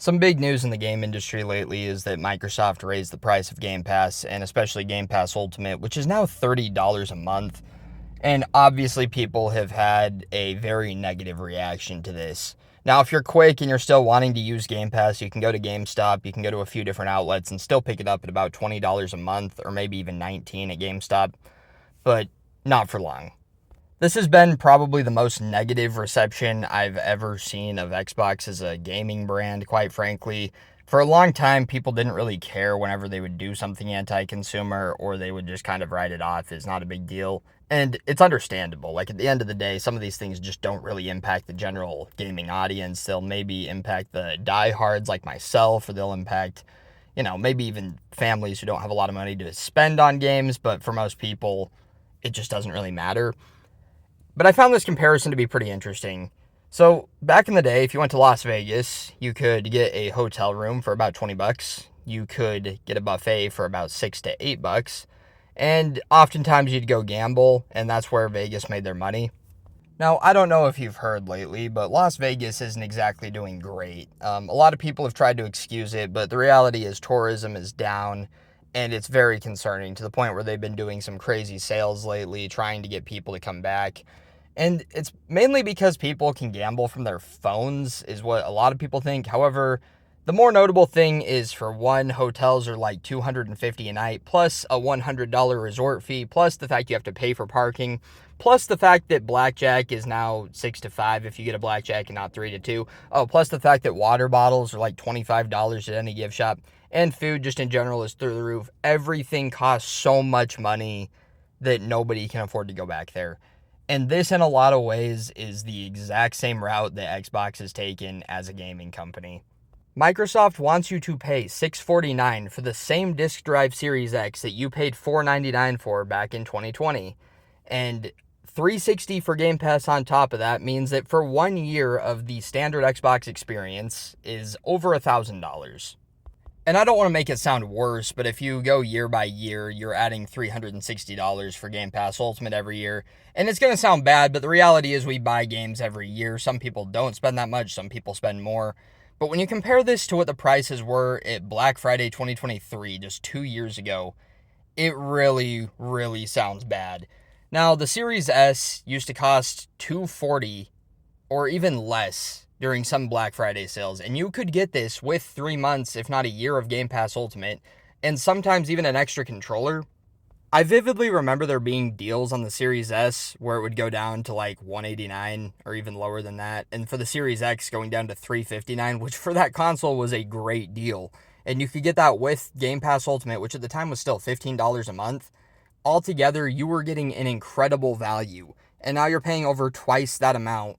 Some big news in the game industry lately is that Microsoft raised the price of Game Pass, and especially Game Pass Ultimate, which is now $30 a month. And obviously, people have had a very negative reaction to this. Now, if you're quick and you're still wanting to use Game Pass, you can go to GameStop, you can go to a few different outlets and still pick it up at about $20 a month, or maybe even $19 at GameStop, but not for long. This has been probably the most negative reception I've ever seen of Xbox as a gaming brand, quite frankly. For a long time, people didn't really care whenever they would do something anti-consumer, or they would just kind of write it off as not a big deal. And it's understandable. Like, at the end of the day, some of these things just don't really impact the general gaming audience. They'll maybe impact the diehards like myself, or they'll impact, maybe even families who don't have a lot of money to spend on games. But for most people, it just doesn't really matter. But I found this comparison to be pretty interesting. So, back in the day, if you went to Las Vegas, you could get a hotel room for about $20. You could get a buffet for about $6 to $8. And oftentimes you'd go gamble, and that's where Vegas made their money. Now, I don't know if you've heard lately, but Las Vegas isn't exactly doing great. A lot of people have tried to excuse it, but the reality is tourism is down, and it's very concerning to the point where they've been doing some crazy sales lately, trying to get people to come back. And it's mainly because people can gamble from their phones, is what a lot of people think. However, the more notable thing is, for one, hotels are like $250 a night, plus a $100 resort fee, plus the fact you have to pay for parking, plus the fact that blackjack is now 6 to 5 if you get a blackjack and not 3 to 2. Oh, plus the fact that water bottles are like $25 at any gift shop, and food just in general is through the roof. Everything costs so much money that nobody can afford to go back there. And this, in a lot of ways, is the exact same route that Xbox has taken as a gaming company. Microsoft wants you to pay $649 for the same disk drive Series X that you paid $499 for back in 2020. And $360 for Game Pass on top of that means that for 1 year of the standard Xbox experience is over $1,000. And I don't want to make it sound worse, but if you go year by year, you're adding $360 for Game Pass Ultimate every year. And it's going to sound bad, but the reality is we buy games every year. Some people don't spend that much, some people spend more. But when you compare this to what the prices were at Black Friday 2023, just 2 years ago, it really, really sounds bad. Now, the Series S used to cost $240 or even less during some Black Friday sales, and you could get this with 3 months, if not a year, of Game Pass Ultimate, and sometimes even an extra controller. I vividly remember there being deals on the Series S where it would go down to like $189 or even lower than that, and for the Series X going down to $359, which for that console was a great deal. And you could get that with Game Pass Ultimate, which at the time was still $15 a month. Altogether, you were getting an incredible value, and now you're paying over twice that amount,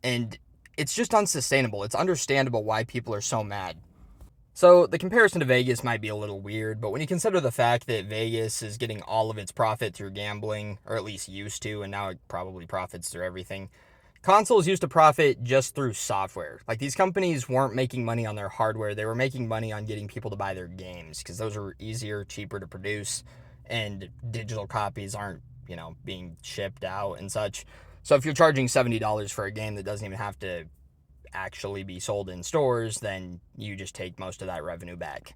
and it's just unsustainable. It's understandable why people are so mad. So the comparison to Vegas might be a little weird, but when you consider the fact that Vegas is getting all of its profit through gambling, or at least used to, and now it probably profits through everything, consoles used to profit just through software. Like, these companies weren't making money on their hardware, they were making money on getting people to buy their games, because those are easier, cheaper to produce, and digital copies aren't, being shipped out and such. So if you're charging $70 for a game that doesn't even have to actually be sold in stores, then you just take most of that revenue back.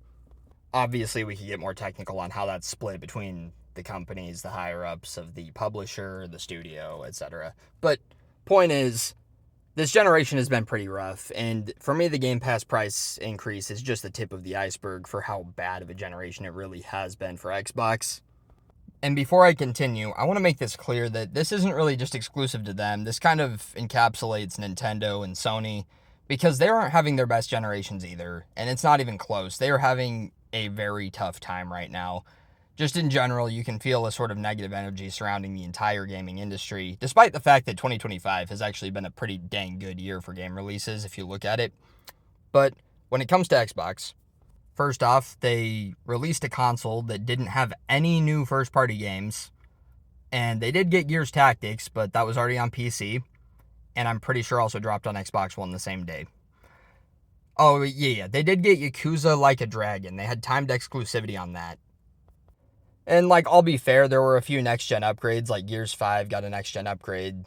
Obviously, we could get more technical on how that's split between the companies, the higher-ups of the publisher, the studio, etc. But point is, this generation has been pretty rough, and for me, the Game Pass price increase is just the tip of the iceberg for how bad of a generation it really has been for Xbox. And before I continue, I want to make this clear that this isn't really just exclusive to them. This kind of encapsulates Nintendo and Sony, because they aren't having their best generations either, and it's not even close. They are having a very tough time right now. Just in general, you can feel a sort of negative energy surrounding the entire gaming industry, despite the fact that 2025 has actually been a pretty dang good year for game releases if you look at it. But when it comes to Xbox, first off, they released a console that didn't have any new first-party games, and they did get Gears Tactics, but that was already on PC, and I'm pretty sure also dropped on Xbox One the same day. Oh, yeah, they did get Yakuza Like a Dragon. They had timed exclusivity on that. And, I'll be fair, there were a few next-gen upgrades, like Gears 5 got a next-gen upgrade.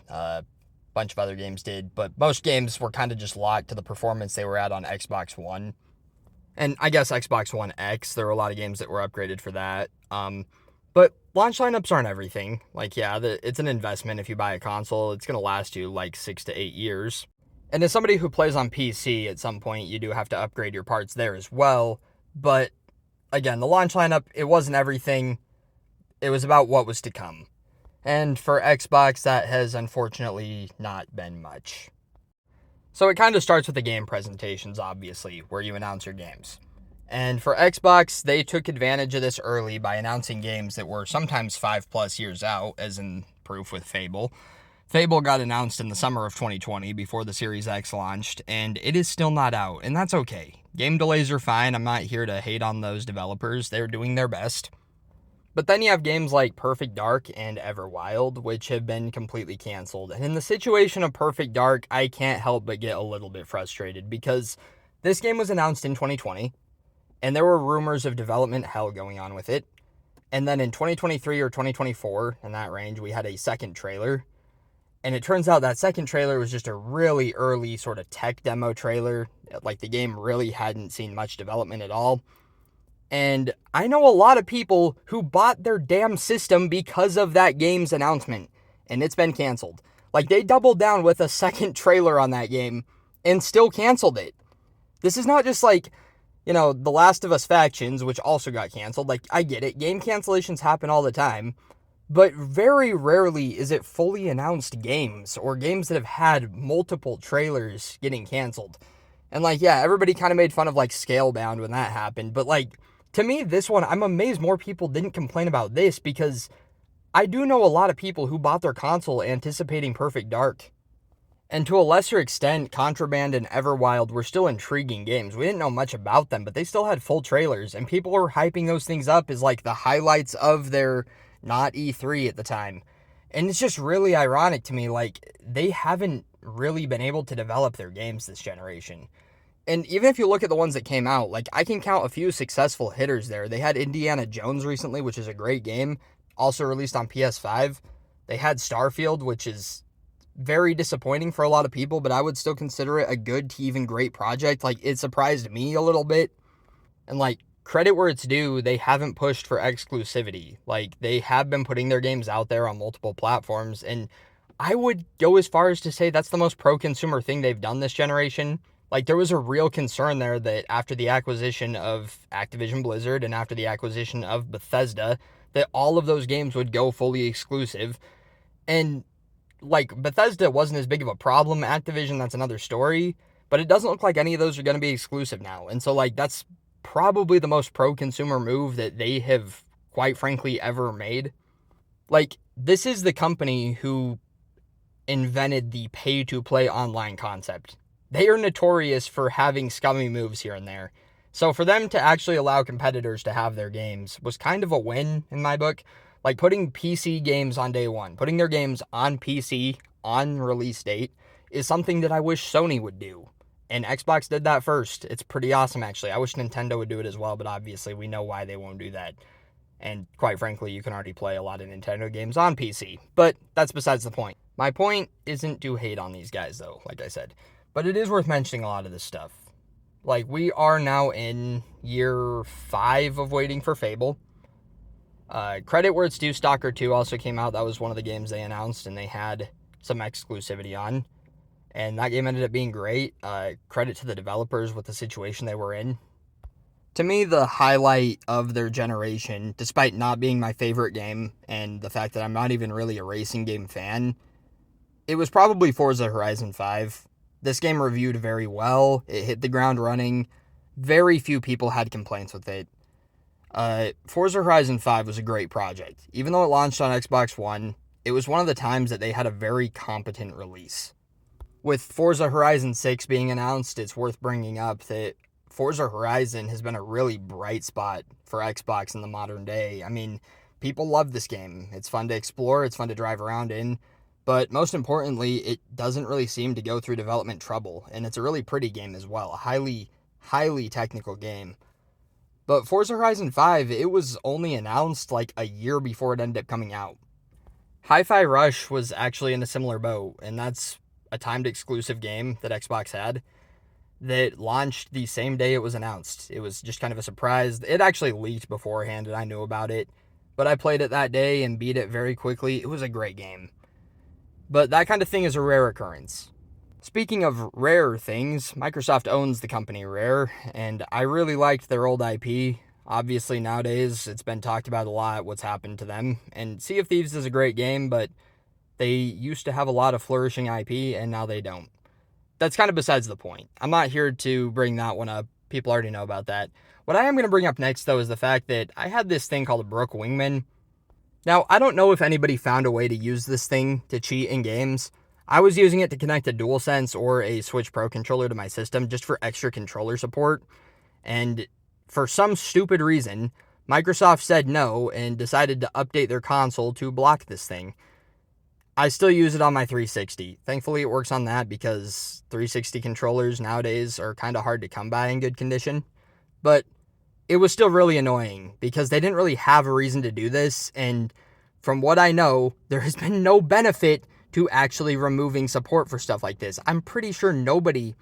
bunch of other games did, but most games were kind of just locked to the performance they were at on Xbox One. And I guess Xbox One X, there were a lot of games that were upgraded for that. But launch lineups aren't everything. Like, yeah, it's an investment. If you buy a console, it's going to last you like 6 to 8 years. And as somebody who plays on PC, at some point, you do have to upgrade your parts there as well. But again, the launch lineup, it wasn't everything. It was about what was to come. And for Xbox, that has unfortunately not been much. So it kind of starts with the game presentations, obviously, where you announce your games. And for Xbox, they took advantage of this early by announcing games that were sometimes 5+ years out, as in proof with Fable. Fable got announced in the summer of 2020 before the Series X launched, and it is still not out, and that's okay. Game delays are fine. I'm not here to hate on those developers. They're doing their best. But then you have games like Perfect Dark and Everwild, which have been completely canceled. And in the situation of Perfect Dark, I can't help but get a little bit frustrated because this game was announced in 2020, and there were rumors of development hell going on with it. And then in 2023 or 2024, in that range, we had a second trailer. And it turns out that second trailer was just a really early sort of tech demo trailer. Like, the game really hadn't seen much development at all. And I know a lot of people who bought their damn system because of that game's announcement, and it's been canceled. Like, they doubled down with a second trailer on that game and still canceled it. This is not just like, The Last of Us Factions, which also got canceled. Like, I get it. Game cancellations happen all the time. But very rarely is it fully announced games or games that have had multiple trailers getting canceled. And everybody kind of made fun of Scalebound when that happened. But to me, this one, I'm amazed more people didn't complain about this because I do know a lot of people who bought their console anticipating Perfect Dark. And to a lesser extent, Contraband and Everwild were still intriguing games. We didn't know much about them, but they still had full trailers. And people were hyping those things up as the highlights of their not E3 at the time. And it's just really ironic to me, they haven't really been able to develop their games this generation. And even if you look at the ones that came out, I can count a few successful hitters there. They had Indiana Jones recently, which is a great game, also released on PS5. They had Starfield, which is very disappointing for a lot of people, but I would still consider it a good to even great project. It surprised me a little bit. And credit where it's due, they haven't pushed for exclusivity. They have been putting their games out there on multiple platforms, and I would go as far as to say that's the most pro-consumer thing they've done this generation. There was a real concern there that after the acquisition of Activision Blizzard and after the acquisition of Bethesda, that all of those games would go fully exclusive. And, Bethesda wasn't as big of a problem. Activision, that's another story. But it doesn't look like any of those are going to be exclusive now. And so, that's probably the most pro-consumer move that they have, quite frankly, ever made. This is the company who invented the pay-to-play online concept. They are notorious for having scummy moves here and there. So for them to actually allow competitors to have their games was kind of a win in my book. Putting PC games on day one, putting their games on PC on release date is something that I wish Sony would do. And Xbox did that first. It's pretty awesome, actually. I wish Nintendo would do it as well, but obviously we know why they won't do that. And quite frankly, you can already play a lot of Nintendo games on PC. But that's besides the point. My point isn't to hate on these guys, though, like I said. But it is worth mentioning a lot of this stuff. We are now in year 5 of waiting for Fable. Credit where it's due, Stalker 2 also came out. That was one of the games they announced, and they had some exclusivity on. And that game ended up being great. Credit to the developers with the situation they were in. To me, the highlight of their generation, despite not being my favorite game, and the fact that I'm not even really a racing game fan, it was probably Forza Horizon 5. This game reviewed very well. It hit the ground running. Very few people had complaints with it. Forza Horizon 5 was a great project. Even though it launched on Xbox One, it was one of the times that they had a very competent release. With Forza Horizon 6 being announced, it's worth bringing up that Forza Horizon has been a really bright spot for Xbox in the modern day. I mean, people love this game. It's fun to explore, it's fun to drive around in. But most importantly, it doesn't really seem to go through development trouble. And it's a really pretty game as well. A highly, highly technical game. But Forza Horizon 5, it was only announced a year before it ended up coming out. Hi-Fi Rush was actually in a similar boat. And that's a timed exclusive game that Xbox had that launched the same day it was announced. It was just kind of a surprise. It actually leaked beforehand and I knew about it, but I played it that day and beat it very quickly. It was a great game. But that kind of thing is a rare occurrence. Speaking of rare things, Microsoft owns the company Rare, and I really liked their old IP. Obviously, nowadays, it's been talked about a lot what's happened to them. And Sea of Thieves is a great game, but they used to have a lot of flourishing IP, and now they don't. That's kind of besides the point. I'm not here to bring that one up. People already know about that. What I am going to bring up next, though, is the fact that I had this thing called a Brook Wingman. Now, I don't know if anybody found a way to use this thing to cheat in games. I was using it to connect a DualSense or a Switch Pro controller to my system just for extra controller support. And for some stupid reason, Microsoft said no and decided to update their console to block this thing. I still use it on my 360. Thankfully, it works on that because 360 controllers nowadays are kind of hard to come by in good condition. But it was still really annoying because they didn't really have a reason to do this. And from what I know, there has been no benefit to actually removing support for stuff like this. I'm pretty sure nobody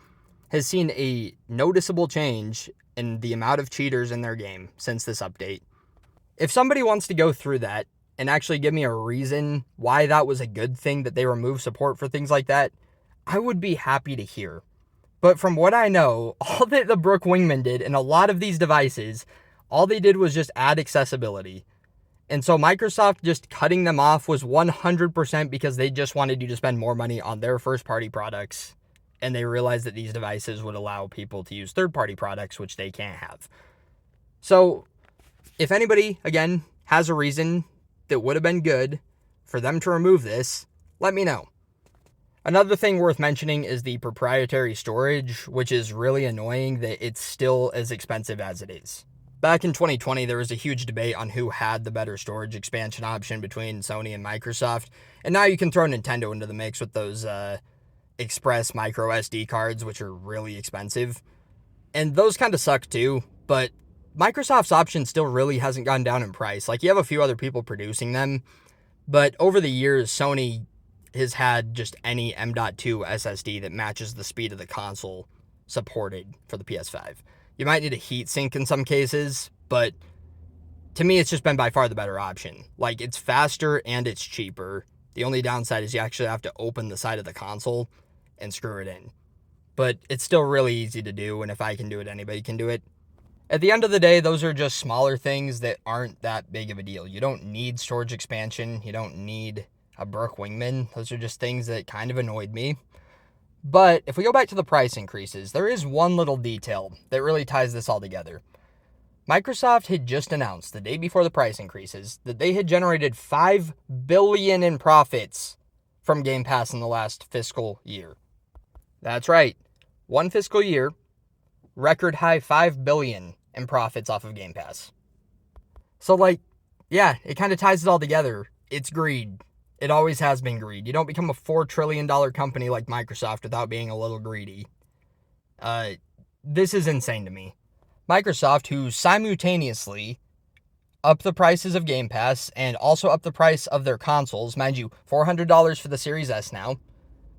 has seen a noticeable change in the amount of cheaters in their game since this update. If somebody wants to go through that and actually give me a reason why that was a good thing that they removed support for things like that, I would be happy to hear. But from what I know, all that the Brook Wingman did in a lot of these devices, all they did was just add accessibility. And so Microsoft just cutting them off was 100% because they just wanted you to spend more money on their first-party products. And they realized that these devices would allow people to use third-party products, which they can't have. So if anybody, again, has a reason that would have been good for them to remove this, let me know. Another thing worth mentioning is the proprietary storage, which is really annoying that it's still as expensive as it is. Back in 2020, there was a huge debate on who had the better storage expansion option between Sony and Microsoft, and now you can throw Nintendo into the mix with those Express micro SD cards, which are really expensive. And those kind of suck too, but Microsoft's option still really hasn't gone down in price. Like, you have a few other people producing them, but over the years, Sony has had just any M.2 SSD that matches the speed of the console supported for the PS5. You might need a heatsink in some cases, but to me, it's just been by far the better option. Like, it's faster and it's cheaper. The only downside is you actually have to open the side of the console and screw it in. But it's still really easy to do, and if I can do it, anybody can do it. At the end of the day, those are just smaller things that aren't that big of a deal. You don't need storage expansion. You don't need a Brook Wingman. Those are just things that kind of annoyed me. But if we go back to the price increases, there is one little detail that really ties this all together. Microsoft had just announced the day before the price increases that they had generated $5 billion in profits from Game Pass in the last fiscal year. That's right. One fiscal year, record high $5 billion in profits off of Game Pass. So, yeah, it kind of ties it all together. It's greed. It always has been greed. You don't become a $4 trillion company like Microsoft without being a little greedy. This is insane to me. Microsoft, who simultaneously upped the prices of Game Pass and also upped the price of their consoles, mind you, $400 for the Series S now,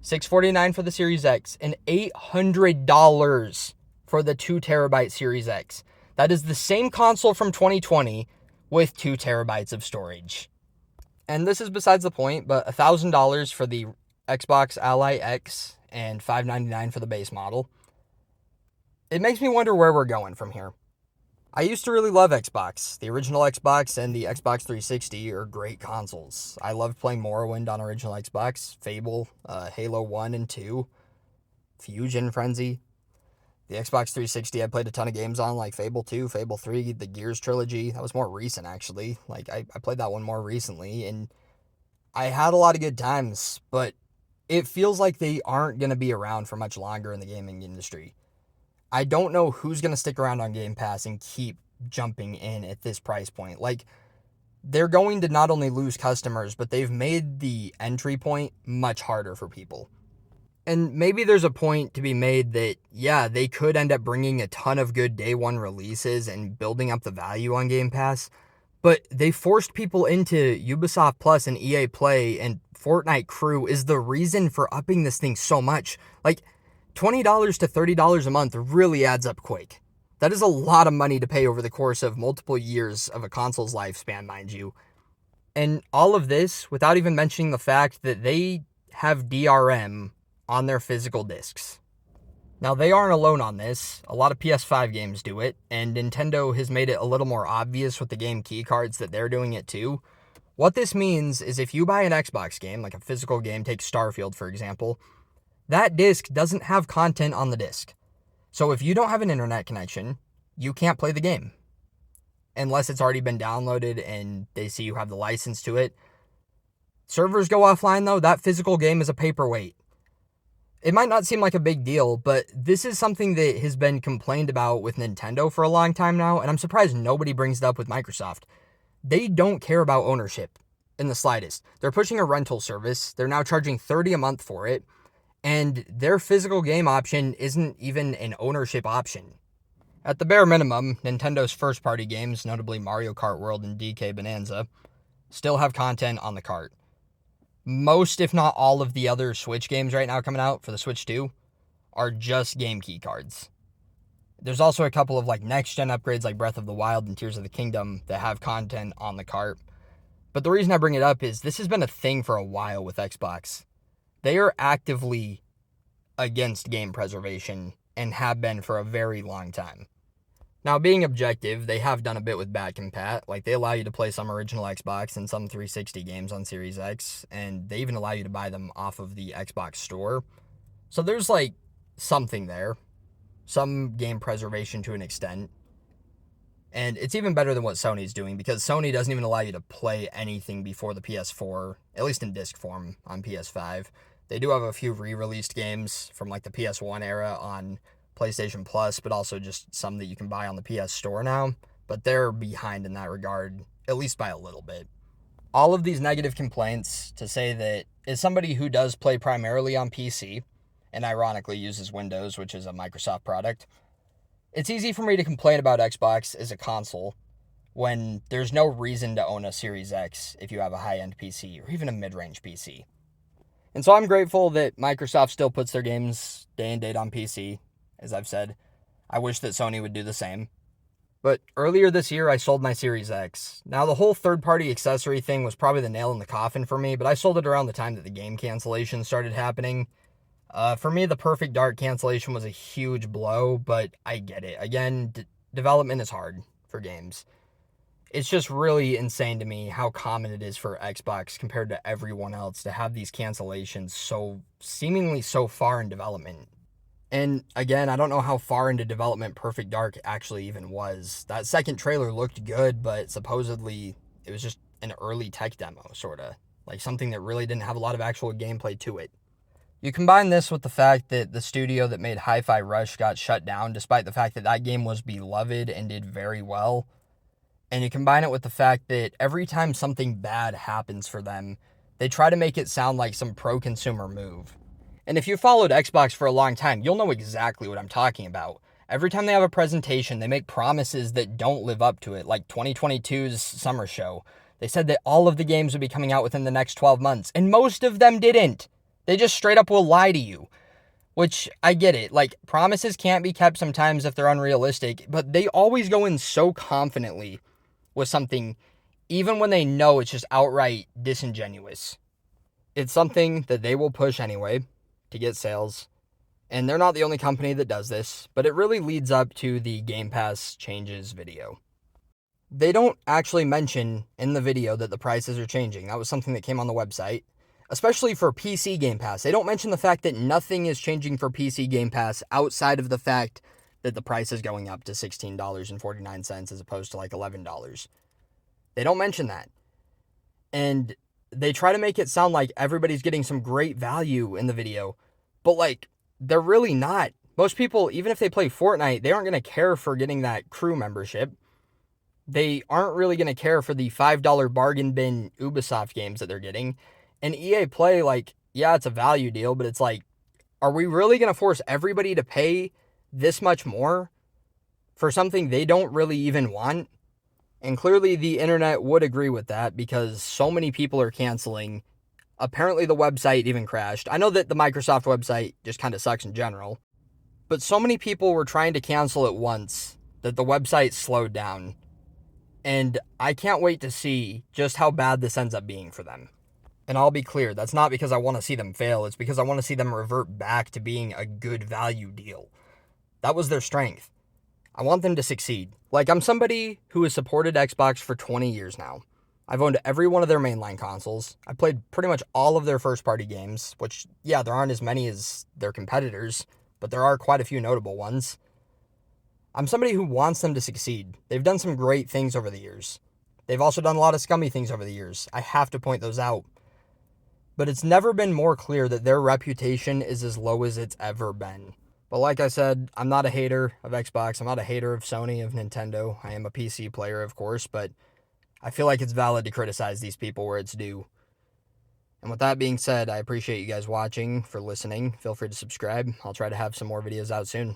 $649 for the Series X, and $800 for the 2 terabyte Series X. That is the same console from 2020 with 2 terabytes of storage. And this is besides the point, but $1,000 for the Xbox Ally X and $599 for the base model. It makes me wonder where we're going from here. I used to really love Xbox. The original Xbox and the Xbox 360 are great consoles. I loved playing Morrowind on original Xbox, Fable, Halo 1 and 2, Fusion Frenzy. The Xbox 360 I played a ton of games on, like Fable 2, Fable 3, the Gears trilogy. That was more recent, actually. I played that one more recently, and I had a lot of good times, but it feels like they aren't going to be around for much longer in the gaming industry. I don't know who's going to stick around on Game Pass and keep jumping in at this price point. They're going to not only lose customers, but they've made the entry point much harder for people. And maybe there's a point to be made that, yeah, they could end up bringing a ton of good day one releases and building up the value on Game Pass, but they forced people into Ubisoft Plus and EA Play and Fortnite crew is the reason for upping this thing so much. Like, $20 to $30 a month really adds up quick. That is a lot of money to pay over the course of multiple years of a console's lifespan, mind you. And all of this without even mentioning the fact that they have DRM on their physical discs. Now, they aren't alone on this. A lot of PS5 games do it, and Nintendo has made it a little more obvious with the game keycards that they're doing it too. What this means is if you buy an Xbox game, like a physical game, take Starfield for example, that disc doesn't have content on the disc. So if you don't have an internet connection, you can't play the game. Unless it's already been downloaded and they see you have the license to it. Servers go offline though, that physical game is a paperweight. It might not seem like a big deal, but this is something that has been complained about with Nintendo for a long time now, and I'm surprised nobody brings it up with Microsoft. They don't care about ownership in the slightest. They're pushing a rental service. They're now charging $30 a month for it, and their physical game option isn't even an ownership option. At the bare minimum, Nintendo's first-party games, notably Mario Kart World and DK Bonanza, still have content on the cart. Most, if not all, of the other Switch games right now coming out for the Switch 2 are just game key cards. There's also a couple of next-gen upgrades like Breath of the Wild and Tears of the Kingdom that have content on the cart. But the reason I bring it up is this has been a thing for a while with Xbox. They are actively against game preservation and have been for a very long time. Now, being objective, they have done a bit with back compat. They allow you to play some original Xbox and some 360 games on Series X, and they even allow you to buy them off of the Xbox store. So there's, something there. Some game preservation to an extent. And it's even better than what Sony's doing, because Sony doesn't even allow you to play anything before the PS4, at least in disc form, on PS5. They do have a few re-released games from, the PS1 era on PlayStation Plus, but also just some that you can buy on the PS Store now. But they're behind in that regard, at least by a little bit. All of these negative complaints to say that as somebody who does play primarily on PC, and ironically uses Windows, which is a Microsoft product, it's easy for me to complain about Xbox as a console when there's no reason to own a Series X if you have a high-end PC or even a mid-range PC. And so I'm grateful that Microsoft still puts their games day and date on PC. As I've said, I wish that Sony would do the same. But earlier this year, I sold my Series X. Now, the whole third-party accessory thing was probably the nail in the coffin for me, but I sold it around the time that the game cancellation started happening. For me, the Perfect Dark cancellation was a huge blow, but I get it. Again, development is hard for games. It's just really insane to me how common it is for Xbox compared to everyone else to have these cancellations seemingly so far in development. And again, I don't know how far into development Perfect Dark actually even was. That second trailer looked good, but supposedly it was just an early tech demo, sorta. Something that really didn't have a lot of actual gameplay to it. You combine this with the fact that the studio that made Hi-Fi Rush got shut down, despite the fact that that game was beloved and did very well. And you combine it with the fact that every time something bad happens for them, they try to make it sound like some pro-consumer move. And if you followed Xbox for a long time, you'll know exactly what I'm talking about. Every time they have a presentation, they make promises that don't live up to it, like 2022's summer show. They said that all of the games would be coming out within the next 12 months, and most of them didn't. They just straight up will lie to you, which I get it. Promises can't be kept sometimes if they're unrealistic, but they always go in so confidently with something, even when they know it's just outright disingenuous. It's something that they will push anyway to get sales, and they're not the only company that does this, but it really leads up to the Game Pass changes video. They don't actually mention in the video that the prices are changing. That was something that came on the website, especially for PC Game Pass. They don't mention the fact that nothing is changing for PC Game Pass outside of the fact that the price is going up to $16.49 as opposed to $11. They don't mention that. And they try to make it sound like everybody's getting some great value in the video, but they're really not. Most people, even if they play Fortnite, they aren't going to care for getting that crew membership. They aren't really going to care for the $5 bargain bin Ubisoft games that they're getting. And EA Play, yeah, it's a value deal, but it's are we really going to force everybody to pay this much more for something they don't really even want? And clearly the internet would agree with that because so many people are canceling Apparently the website even crashed. I know that the Microsoft website just kind of sucks in general, but so many people were trying to cancel it once that the website slowed down. And I can't wait to see just how bad this ends up being for them. And I'll be clear, that's not because I want to see them fail. It's because I want to see them revert back to being a good value deal. That was their strength. I want them to succeed. Like, I'm somebody who has supported Xbox for 20 years now. I've owned every one of their mainline consoles. I played pretty much all of their first-party games, which, yeah, there aren't as many as their competitors, but there are quite a few notable ones. I'm somebody who wants them to succeed. They've done some great things over the years. They've also done a lot of scummy things over the years. I have to point those out. But it's never been more clear that their reputation is as low as it's ever been. But like I said, I'm not a hater of Xbox. I'm not a hater of Sony, of Nintendo. I am a PC player, of course, but I feel like it's valid to criticize these people where it's due. And with that being said, I appreciate you guys watching, for listening. Feel free to subscribe. I'll try to have some more videos out soon.